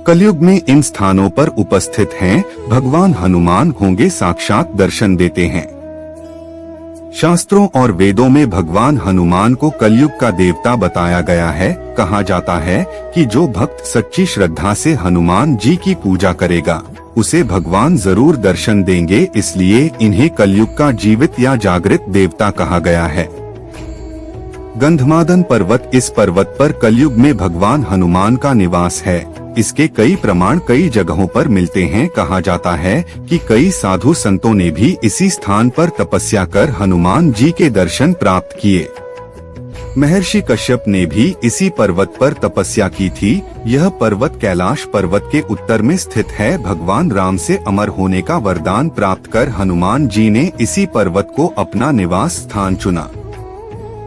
कलयुग में इन स्थानों पर उपस्थित हैं भगवान हनुमान होंगे साक्षात दर्शन देते हैं। शास्त्रों और वेदों में भगवान हनुमान को कलयुग का देवता बताया गया है। कहा जाता है कि जो भक्त सच्ची श्रद्धा से हनुमान जी की पूजा करेगा उसे भगवान जरूर दर्शन देंगे, इसलिए इन्हें कलयुग का जीवित या जागृत देवता कहा गया है। गंधमादन पर्वत, इस पर्वत पर कलयुग में भगवान हनुमान का निवास है। इसके कई प्रमाण कई जगहों पर मिलते हैं। कहा जाता है कि कई साधु संतों ने भी इसी स्थान पर तपस्या कर हनुमान जी के दर्शन प्राप्त किए। महर्षि कश्यप ने भी इसी पर्वत पर तपस्या की थी। यह पर्वत कैलाश पर्वत के उत्तर में स्थित है। भगवान राम से अमर होने का वरदान प्राप्त कर हनुमान जी ने इसी पर्वत को अपना निवास स्थान चुना।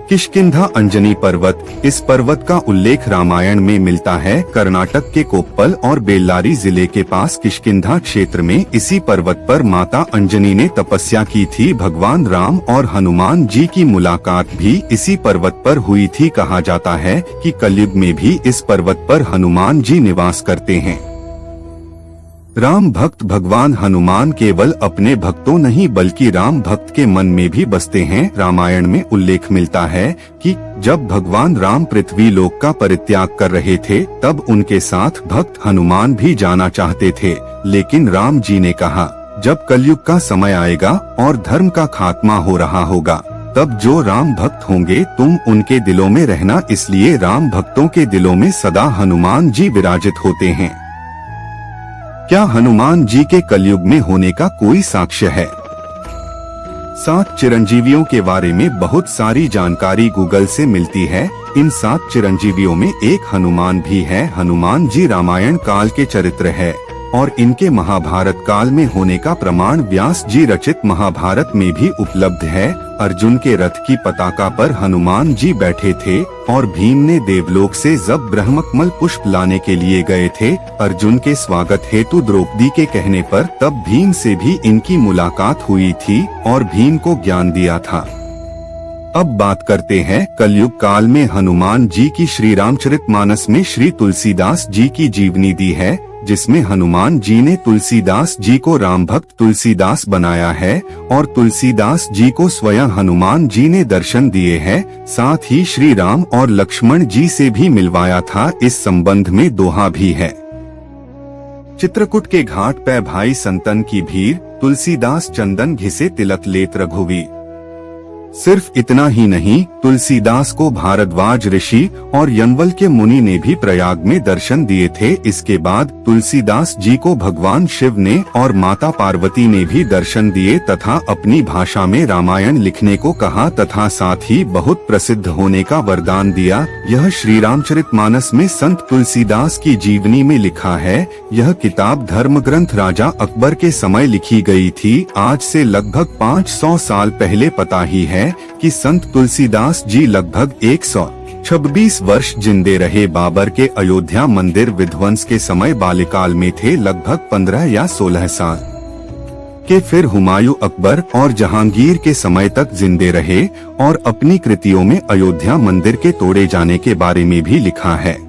किष्किंधा अंजनी पर्वत, इस पर्वत का उल्लेख रामायण में मिलता है। कर्नाटक के कोप्पल और बेल्लारी जिले के पास किष्किंधा क्षेत्र में इसी पर्वत पर माता अंजनी ने तपस्या की थी। भगवान राम और हनुमान जी की मुलाकात भी इसी पर्वत पर हुई थी। कहा जाता है कि कलयुग में भी इस पर्वत पर हनुमान जी निवास करते हैं। राम भक्त भगवान हनुमान केवल अपने भक्तों नहीं बल्कि राम भक्त के मन में भी बसते हैं। रामायण में उल्लेख मिलता है कि जब भगवान राम पृथ्वी लोक का परित्याग कर रहे थे तब उनके साथ भक्त हनुमान भी जाना चाहते थे, लेकिन राम जी ने कहा जब कलयुग का समय आएगा और धर्म का खात्मा हो रहा होगा तब जो राम भक्त होंगे तुम उनके दिलों में रहना, इसलिए राम भक्तों के दिलों में सदा हनुमान जी विराजित होते हैं। क्या हनुमान जी के कलयुग में होने का कोई साक्ष्य है? 7 चिरंजीवियों के बारे में बहुत सारी जानकारी गूगल से मिलती है। इन 7 चिरंजीवियों में एक हनुमान भी है। हनुमान जी रामायण काल के चरित्र है और इनके महाभारत काल में होने का प्रमाण व्यास जी रचित महाभारत में भी उपलब्ध है। अर्जुन के रथ की पताका पर हनुमान जी बैठे थे और भीम ने देवलोक से जब ब्रह्मकमल पुष्प लाने के लिए गए थे अर्जुन के स्वागत हेतु द्रौपदी के कहने पर, तब भीम से भी इनकी मुलाकात हुई थी और भीम को ज्ञान दिया था। अब बात करते हैं कलयुग काल में हनुमान जी की। श्री रामचरितमानस में श्री तुलसीदास जी की जीवनी दी है, जिसमें हनुमान जी ने तुलसीदास जी को राम भक्त तुलसीदास बनाया है और तुलसीदास जी को स्वयं हनुमान जी ने दर्शन दिए हैं। साथ ही श्री राम और लक्ष्मण जी से भी मिलवाया था। इस संबंध में दोहा भी है। चित्रकूट के घाट पे भाई संतन की भीड़, तुलसीदास चंदन घिसे तिलक लेत रघुवीर। सिर्फ इतना ही नहीं, तुलसीदास को भारद्वाज ऋषि और यनवल के मुनि ने भी प्रयाग में दर्शन दिए थे। इसके बाद तुलसीदास जी को भगवान शिव ने और माता पार्वती ने भी दर्शन दिए तथा अपनी भाषा में रामायण लिखने को कहा तथा साथ ही बहुत प्रसिद्ध होने का वरदान दिया। यह श्री रामचरितमानस में संत तुलसीदास की जीवनी में लिखा है। यह किताब धर्म ग्रंथ राजा अकबर के समय लिखी गई थी। आज से लगभग 500 साल पहले पता ही है कि संत तुलसीदास जी लगभग 126 वर्ष जिंदे रहे। बाबर के अयोध्या मंदिर विध्वंस के समय बाल्यकाल में थे, लगभग 15 या 16 साल के। फिर हुमायूं, अकबर और जहांगीर के समय तक जिंदे रहे और अपनी कृतियों में अयोध्या मंदिर के तोड़े जाने के बारे में भी लिखा है।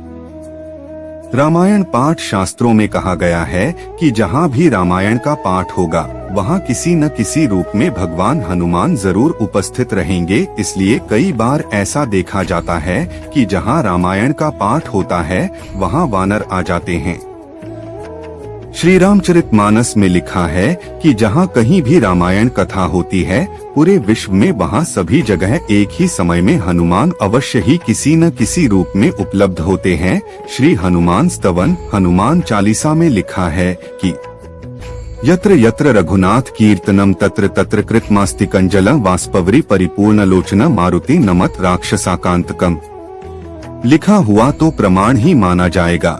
रामायण पाठ शास्त्रों में कहा गया है कि जहाँ भी रामायण का पाठ होगा वहाँ किसी न किसी रूप में भगवान हनुमान जरूर उपस्थित रहेंगे। इसलिए कई बार ऐसा देखा जाता है कि जहाँ रामायण का पाठ होता है वहाँ वानर आ जाते हैं। श्री रामचरितमानस में लिखा है कि जहाँ कहीं भी रामायण कथा होती है पूरे विश्व में वहाँ सभी जगह एक ही समय में हनुमान अवश्य ही किसी न किसी रूप में उपलब्ध होते हैं। श्री हनुमान स्तवन हनुमान चालीसा में लिखा है कि यत्र यत्र रघुनाथ कीर्तनम तत्र तत्र कृतमास्तिकंजलम वाष्पवरी परिपूर्ण लोचन मारुति नमत राक्षसाकांतकम। लिखा हुआ तो प्रमाण ही माना जाएगा।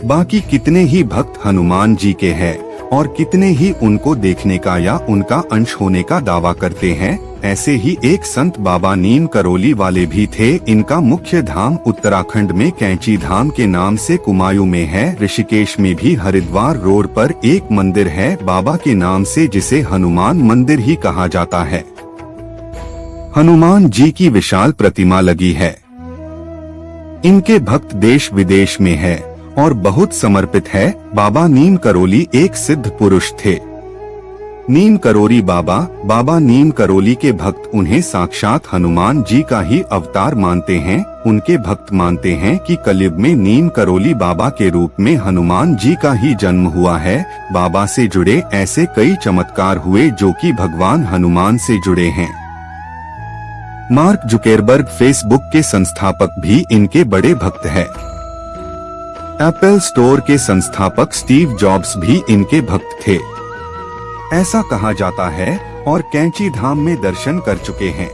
बाकी कितने ही भक्त हनुमान जी के हैं और कितने ही उनको देखने का या उनका अंश होने का दावा करते हैं। ऐसे ही एक संत बाबा नीम करौली वाले भी थे। इनका मुख्य धाम उत्तराखंड में कैंची धाम के नाम से कुमायूं में है। ऋषिकेश में भी हरिद्वार रोड पर एक मंदिर है बाबा के नाम से, जिसे हनुमान मंदिर ही कहा जाता है। हनुमान जी की विशाल प्रतिमा लगी है। इनके भक्त देश विदेश में है और बहुत समर्पित है। बाबा नीम करोली एक सिद्ध पुरुष थे। नीम करोली बाबा नीम करोली के भक्त उन्हें साक्षात हनुमान जी का ही अवतार मानते हैं। उनके भक्त मानते हैं कि कलयुग में नीम करोली बाबा के रूप में हनुमान जी का ही जन्म हुआ है। बाबा से जुड़े ऐसे कई चमत्कार हुए जो कि भगवान हनुमान से जुड़े हैं। मार्क जुकेरबर्ग फेसबुक के संस्थापक भी इनके बड़े भक्त हैं। एप्पल स्टोर के संस्थापक स्टीव जॉब्स भी इनके भक्त थे, ऐसा कहा जाता है, और कैंची धाम में दर्शन कर चुके हैं।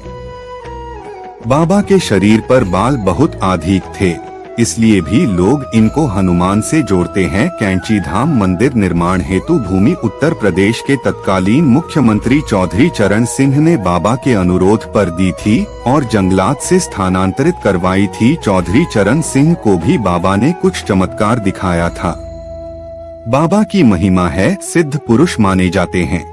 बाबा के शरीर पर बाल बहुत अधिक थे, इसलिए भी लोग इनको हनुमान से जोड़ते हैं। कैंची धाम मंदिर निर्माण हेतु भूमि उत्तर प्रदेश के तत्कालीन मुख्यमंत्री चौधरी चरण सिंह ने बाबा के अनुरोध पर दी थी और जंगलात से स्थानांतरित करवाई थी। चौधरी चरण सिंह को भी बाबा ने कुछ चमत्कार दिखाया था। बाबा की महिमा है, सिद्ध पुरुष माने जाते हैं।